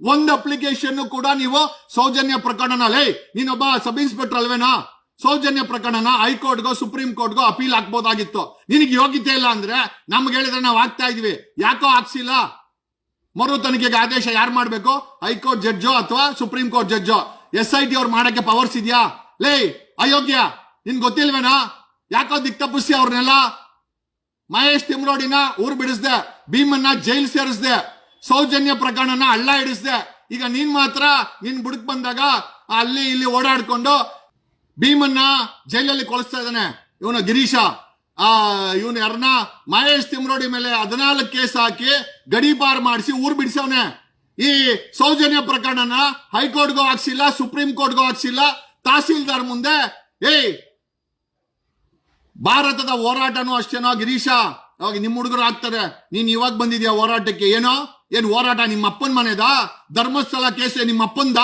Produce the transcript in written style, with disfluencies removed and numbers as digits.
ಒಂದು ಅಪ್ಲಿಕೇಶನ್ ಕೂಡ ನೀವು ಸೌಜನ್ಯ ಪ್ರಕರಣನಲ್ಲೇ ನೀನೊಬ್ಬ ಸಬ್ ಇನ್ಸ್ಪೆಕ್ಟರ್ ಅಲ್ವೇನಾ, ಸೌಜನ್ಯ ಪ್ರಕರಣನ ಹೈಕೋರ್ಟ್ಗೋ ಸುಪ್ರೀಂ ಕೋರ್ಟ್ಗೋ ಅಪೀಲ್ ಹಾಕ್ಬೋದಾಗಿತ್ತು. ನಿನಗೆ ಯೋಗ್ಯತೆ ಇಲ್ಲ ಅಂದ್ರೆ ನಮ್ಗೆ ಹೇಳಿದ್ರೆ ನಾವು ಹಾಕ್ತಾ ಇದೀವಿ, ಯಾಕೋ ಹಾಕ್ಸಿಲ್ಲ? ಮರು ತನಿಖೆಗೆ ಆದೇಶ ಯಾರು ಮಾಡ್ಬೇಕು? ಹೈಕೋರ್ಟ್ ಜಡ್ಜೋ ಅಥವಾ ಸುಪ್ರೀಂ ಕೋರ್ಟ್ ಜಡ್ಜೋ? SIT ಅವ್ರು ಮಾಡಕ್ಕೆ ಪವರ್ಸ್ ಇದೆಯಾ? ಲೇ ಅಯೋಗ್ಯ, ನಿನ್ ಗೊತ್ತಿಲ್ವೇನಾ? ಯಾಕೋ ದಿಕ್ ತಪ್ಪಿಸಿ ಅವ್ರನ್ನೆಲ್ಲ. ಮಹೇಶ್ ತಿಮ್ರೋಡಿನ ಊರ್ ಬಿಡಿಸ್ದೆ, ಭೀಮನ್ನ ಜೈಲ್ ಸೇರಿಸ್ದೆ, ಸೌಜನ್ಯ ಪ್ರಕರಣನ ಹಳ್ಳ ಹಿಡಿಸ್ದೆ. ಈಗ ನೀನ್ ಮಾತ್ರ ನಿನ್ ಬುಡಕ್ ಬಂದಾಗ ಅಲ್ಲಿ ಇಲ್ಲಿ ಓಡಾಡ್ಕೊಂಡು ಭೀಮನ್ನ ಜೈಲಲ್ಲಿ ಕೊಳಿಸ್ತಾ ಇದ್ದಾನೆ ಇವನು ಗಿರೀಶ. ಇವನು ಯಾರನ್ನ ಮಹೇಶ್ ತಿಮ್ರೋಡಿ ಮೇಲೆ 14 ಕೇಸ್ ಹಾಕಿ ಗಡೀಪಾರ್ ಮಾಡಿಸಿ ಊರ್ ಬಿಡಿಸವನೆ. ಈ ಸೌಜನ್ಯ ಪ್ರಕರಣನ ಹೈಕೋರ್ಟ್ಗೂ ಹಾಕ್ಸಿಲ್ಲ, ಸುಪ್ರೀಂ ಕೋರ್ಟ್ಗೂ ಹಾಕ್ಸಿಲ್ಲ, ತಹಸೀಲ್ದಾರ್ ಮುಂದೆ. ಭಾರತದ ಹೋರಾಟನೂ ಅಷ್ಟೇನೋ ಗಿರೀಶ, ಅವಾಗ ನಿಮ್ಮ ಹುಡುಗರು ಆಗ್ತಾರೆ. ನೀನ್ ಇವಾಗ ಬಂದಿದ್ಯಾ ಹೋರಾಟಕ್ಕೆ? ಏನು ಹೋರಾಟ? ನಿಮ್ಮ ಅಪ್ಪನ ಮನೆದಾ? ಧರ್ಮಸ್ಥಳ ಕೇಸ್ ನಿಮ್ಮ ಅಪ್ಪಂದ?